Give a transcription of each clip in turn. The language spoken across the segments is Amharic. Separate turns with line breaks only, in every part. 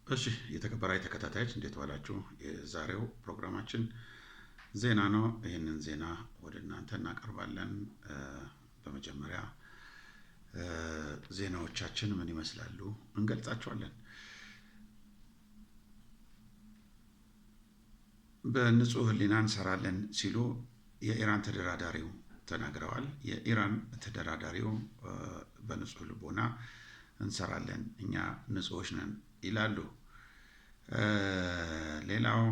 እሺ የተከበራችሁ ተከታታዮች እንዴት ዋላችሁ? የዛሬው ፕሮግራማችን ዜና ነው። ይህንን ዜና ወደ እናንተ እናቀርባለን። በመጀመሪያ ዜናዎቻችን ምን ይመስላሉ እንገልጻቸዋለን። በንጹህ ሕሊና እንሰራለን ሲሉ የኢራን ተደራዳሪው ተናግረዋል። የኢራን ተደራዳሪው በንጹህ ልቦና እንሰራለን፣ እኛ ንጹዎች ነን ይላሉ። ሌላው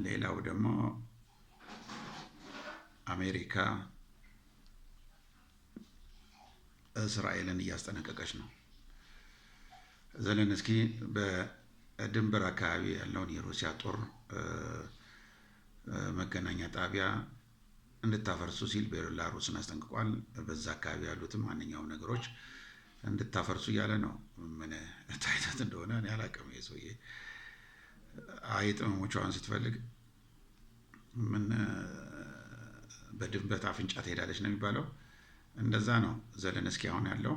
ሌላው ደግሞ አሜሪካ እስራኤልን እያስጠነቀቀች ነው። ዘለንስኪ በድንበር አካባቢ ያለውን የሩሲያ ጦር መገናኛ ጣቢያ እንድታፈርሱ ሲል ቤላሩስን አስጠንቅቋል። በዛ አካባቢ ያሉትም ማንኛውም ነገሮች እንድታፈርሱ እያለ ነው። ምን ታይታት እንደሆነ እኔ አላውቅም። የሰውዬ አይጥ መሞቻዋን ስትፈልግ ምን በድንበት አፍንጫ ትሄዳለች ነው የሚባለው። እንደዛ ነው ዘለንስኪ አሁን ያለው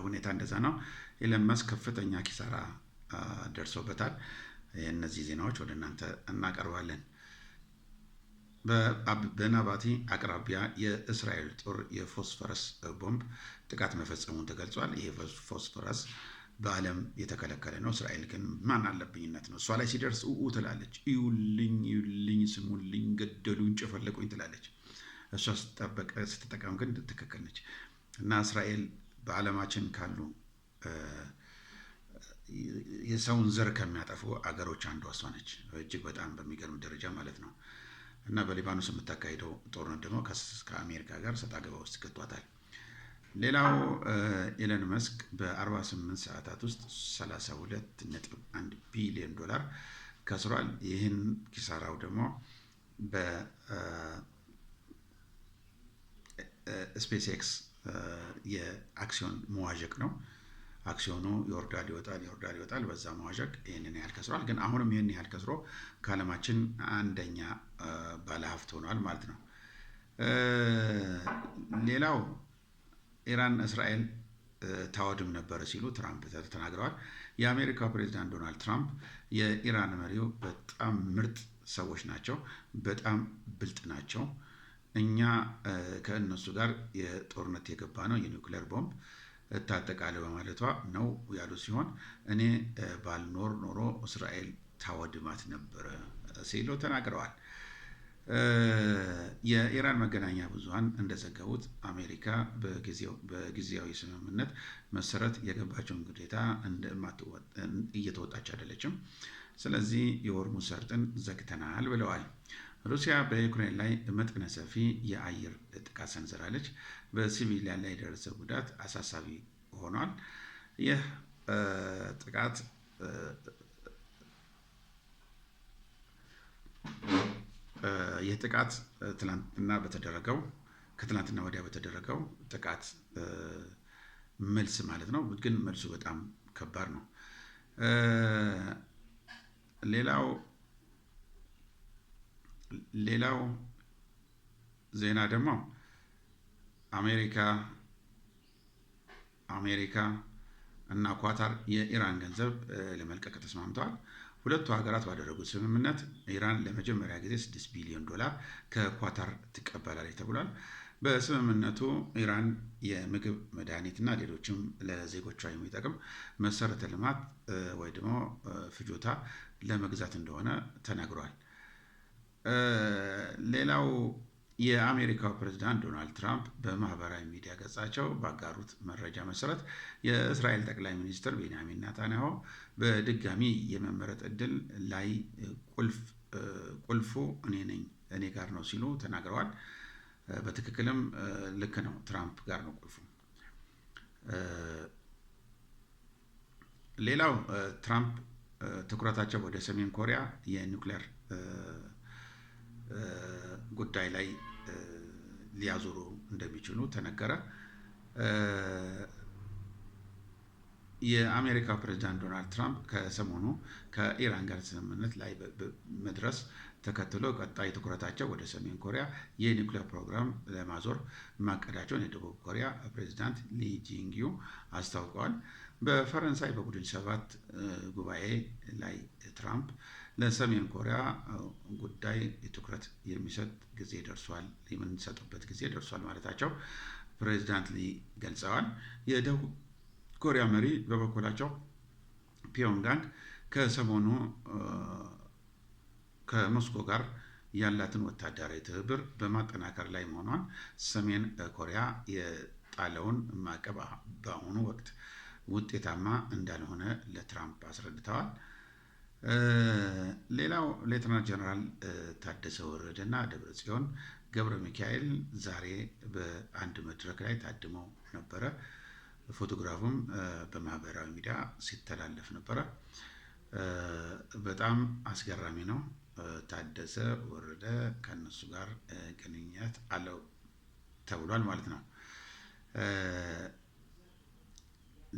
ሁኔታ እንደዛ ነው። ኤለን መስክ ከፍተኛ ኪሳራ ደርሶበታል። እነዚህ ዜናዎች ወደ እናንተ እናቀርባለን። በናባቲ አቅራቢያ የእስራኤል ጦር የፎስፈረስ ቦምብ ጥቃት መፈጸሙን ተገልጿል። ይሄ ፎስፈረስ በዓለም የተከለከለ ነው። እስራኤል ግን ማን አለብኝነት ነው። እሷ ላይ ሲደርስ ትላለች፣ እዩልኝ፣ እዩልኝ፣ ስሙልኝ፣ ገደሉኝ፣ ጨፈለቁኝ ትላለች። እሷ ስትጠቀም ግን ትክክል ነች። እና እስራኤል በዓለማችን ካሉ የሰውን ዘር ከሚያጠፉ አገሮች አንዷ እሷ ነች፣ እጅግ በጣም በሚገርም ደረጃ ማለት ነው። እና በሊባኖስ የምታካሂደው ጦርነት ደግሞ ከአሜሪካ ጋር ሰጣ ገባ ውስጥ ከቷታል። ሌላው ኤለን መስክ በ48 ሰዓታት ውስጥ 32.1 ቢሊዮን ዶላር ከስሯል። ይህን ኪሳራው ደግሞ በስፔስ ኤክስ የአክሲዮን መዋዠቅ ነው። አክሲዮኑ ይወርዳል ይወጣል። በዛ መዋዠቅ ይህንን ያህል ከስሯል። ግን አሁንም ይህን ያህል ከስሮ ከዓለማችን አንደኛ ባለሀብት ሆኗል ማለት ነው። ሌላው ኢራን እስራኤል ታወድም ነበረ ሲሉ ትራምፕ ተናግረዋል። የአሜሪካው ፕሬዚዳንት ዶናልድ ትራምፕ የኢራን መሪው በጣም ምርጥ ሰዎች ናቸው፣ በጣም ብልጥ ናቸው፣ እኛ ከእነሱ ጋር የጦርነት የገባ ነው የኒውክሌር ቦምብ እታጠቃለሁ በማለቷ ነው ያሉ ሲሆን እኔ ባልኖር ኖሮ እስራኤል ታወድማት ነበረ ሲሉ ተናግረዋል። የኢራን መገናኛ ብዙሃን እንደዘገቡት አሜሪካ በጊዜያዊ ስምምነት መሰረት የገባቸውን ግዴታ እየተወጣች አይደለችም። ስለዚህ የሆርሙዝ ሰርጥን ዘግተናል ብለዋል። ሩሲያ በዩክሬን ላይ መጠነ ሰፊ የአየር ጥቃት ሰንዝራለች። በሲቪሊያን ላይ የደረሰ ጉዳት አሳሳቢ ሆኗል። ይህ ጥቃት ከትላንትና ወዲያ በተደረገው ጥቃት መልስ ማለት ነው። ግን መልሱ በጣም ከባድ ነው። ሌላው ዜና ደግሞ አሜሪካ እና ኳታር የኢራን ገንዘብ ለመልቀቅ ተስማምተዋል። ሁለቱ ሀገራት ባደረጉት ስምምነት ኢራን ለመጀመሪያ ጊዜ 6 ቢሊዮን ዶላር ከኳታር ትቀበላለች ተብሏል። በስምምነቱ ኢራን የምግብ፣ መድኃኒት እና ሌሎችም ለዜጎቿ የሚጠቅም መሰረተ ልማት ወይ ደግሞ ፍጆታ ለመግዛት እንደሆነ ተነግሯል። ሌላው የአሜሪካው ፕሬዝዳንት ዶናልድ ትራምፕ በማህበራዊ ሚዲያ ገጻቸው ባጋሩት መረጃ መሰረት የእስራኤል ጠቅላይ ሚኒስትር ቤንያሚን ኔታንያሁ በድጋሚ የመመረጥ እድል ላይ ቁልፉ እኔ ጋር ነው ሲሉ ተናግረዋል። በትክክልም ልክ ነው፣ ትራምፕ ጋር ነው ቁልፉ። ሌላው ትራምፕ ትኩረታቸው ወደ ሰሜን ኮሪያ የኒውክሌር ጉዳይ ላይ ሊያዞሩ እንደሚችሉ ተነገረ። የአሜሪካው ፕሬዚዳንት ዶናልድ ትራምፕ ከሰሞኑ ከኢራን ጋር ስምምነት ላይ መድረስ ተከትሎ ቀጣይ ትኩረታቸው ወደ ሰሜን ኮሪያ የኒውክሌር ፕሮግራም ለማዞር ማቀዳቸውን የደቡብ ኮሪያ ፕሬዚዳንት ሊ ጂንግዩ አስታውቀዋል። በፈረንሳይ በቡድን ሰባት ጉባኤ ላይ ትራምፕ ለሰሜን ኮሪያ ጉዳይ ትኩረት የምንሰጡበት ጊዜ ደርሷል ማለታቸው ፕሬዚዳንት ሊ ገልጸዋል። የደቡብ ኮሪያ መሪ በበኩላቸው ፒዮንግያንግ ከሰሞኑ ከሞስኮ ጋር ያላትን ወታደራዊ ትብብር በማጠናከር ላይ መሆኗን፣ ሰሜን ኮሪያ የጣለውን ማዕቀብ በአሁኑ ወቅት ውጤታማ እንዳልሆነ ለትራምፕ አስረድተዋል። ሌላው ሌተናንት ጀነራል ታደሰ ወረደ እና ደብረጽዮን ገብረ ሚካኤል ዛሬ በአንድ መድረክ ላይ ታድመው ነበረ። ፎቶግራፉም በማህበራዊ ሚዲያ ሲተላለፍ ነበረ። በጣም አስገራሚ ነው። ታደሰ ወረደ ከነሱ ጋር ግንኙነት አለው ተብሏል ማለት ነው።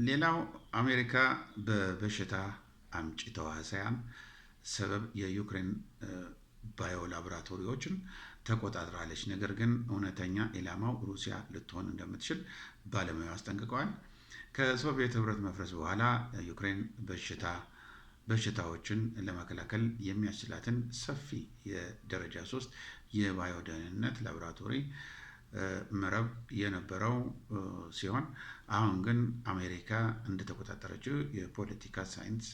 ሌላው አሜሪካ በበሽታ አምጪ ተዋሲያን ሰበብ የዩክሬን ባዮ ላቦራቶሪዎችን ተቆጣጥራለች። ነገር ግን እውነተኛ ኢላማው ሩሲያ ልትሆን እንደምትችል ባለሙያው አስጠንቅቀዋል። ከሶቪየት ህብረት መፍረስ በኋላ ዩክሬን በሽታዎችን ለመከላከል የሚያስችላትን ሰፊ የደረጃ 3 የባዮ ደህንነት ላቦራቶሪ መረብ የነበረው ሲሆን አሁን ግን አሜሪካ እንደተቆጣጠረችው የፖለቲካ ሳይንስ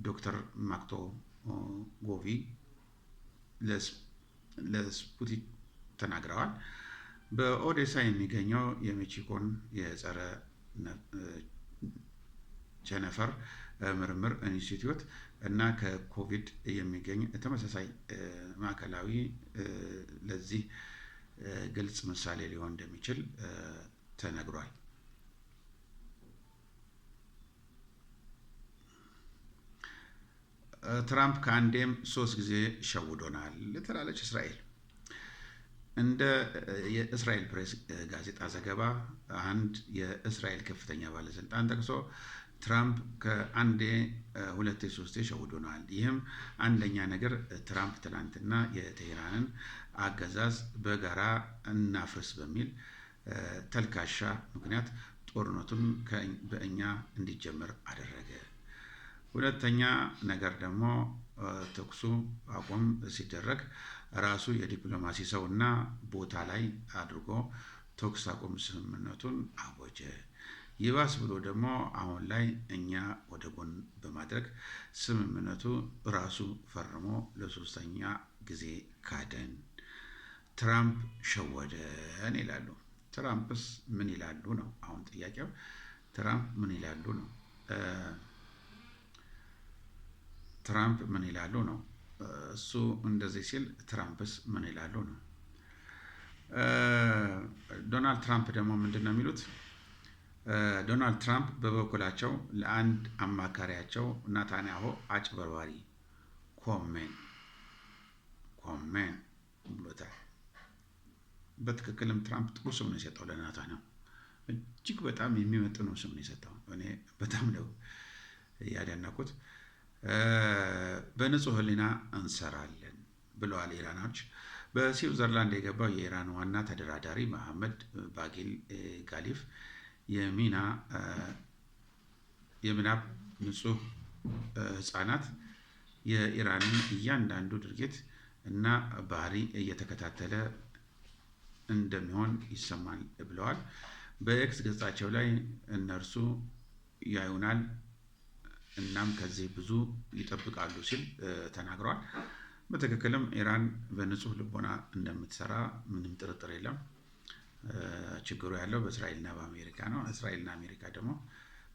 ዶክተር ማክቶ ጎቪ ለስፑቲክ ተናግረዋል። በኦዴሳ የሚገኘው የሜክሲኮን የጸረ ቸነፈር ምርምር ኢንስቲትዩት እና ከኮቪድ የሚገኝ ተመሳሳይ ማዕከላዊ ለዚህ ግልጽ ምሳሌ ሊሆን እንደሚችል ተነግሯል። ትራምፕ ከአንዴም 3 ጊዜ ሸውዶናል ትላለች እስራኤል። እንደ የእስራኤል ፕሬስ ጋዜጣ ዘገባ አንድ የእስራኤል ከፍተኛ ባለስልጣን ጠቅሶ ትራምፕ ከአንዴ 2 3 ሸውዶናል። ይህም አንደኛ ነገር ትራምፕ ትናንትና የቴህራንን አገዛዝ በጋራ እናፍርስ በሚል ተልካሻ ምክንያት ጦርነቱን በእኛ እንዲጀመር አደረገ። ሁለተኛ ነገር ደግሞ ተኩሱ አቁም ሲደረግ ራሱ የዲፕሎማሲ ሰው እና ቦታ ላይ አድርጎ ተኩስ አቁም ስምምነቱን አወጀ። ይባስ ብሎ ደግሞ አሁን ላይ እኛ ወደ ጎን በማድረግ ስምምነቱ ራሱ ፈርሞ ለ3ኛ ጊዜ ካደን። ትራምፕ ሸወደን ይላሉ። ትራምፕስ ምን ይላሉ ነው አሁን ጥያቄው። ትራምፕ ምን ይላሉ ነው? ትራምፕ ምን ይላሉ ነው? እሱ እንደዚህ ሲል ትራምፕስ ምን ይላሉ ነው? ዶናልድ ትራምፕ ደግሞ ምንድን ነው የሚሉት? ዶናልድ ትራምፕ በበኩላቸው ለአንድ አማካሪያቸው ናታንያሁ አጭበርባሪ ኮሜን ብሎታል። በትክክልም ትራምፕ ጥሩ ስም ነው የሰጠው ለናታንያሁ። እጅግ በጣም የሚመጥነው ስም ነው የሰጠው። እኔ በጣም ነው ያደነኩት። በንጹህ ሕሊና እንሰራለን ብለዋል ኢራኖች። በስዊዘርላንድ የገባው የኢራን ዋና ተደራዳሪ መሐመድ ባጌል ጋሊፍ የምናብ ንጹህ ህፃናት የኢራንን እያንዳንዱ ድርጊት እና ባህሪ እየተከታተለ እንደሚሆን ይሰማል ብለዋል። በኤክስ ገጻቸው ላይ እነርሱ ያዩናል እናም ከዚህ ብዙ ይጠብቃሉ ሲል ተናግረዋል። በትክክልም ኢራን በንጹህ ልቦና እንደምትሰራ ምንም ጥርጥር የለም። ችግሩ ያለው በእስራኤልና በአሜሪካ ነው። እስራኤልና አሜሪካ ደግሞ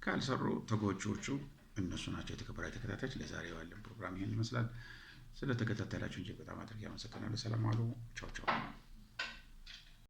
ካልሰሩ ተጎጂዎቹ እነሱ ናቸው። የተከበራችሁ ተከታታዮች ለዛሬ ያለን ፕሮግራም ይህን ይመስላል። ስለተከታተላችሁ እጅግ በጣም አድርጌ አመሰግናለሁ። ሰላም ዋሉ። ቻው ቻው።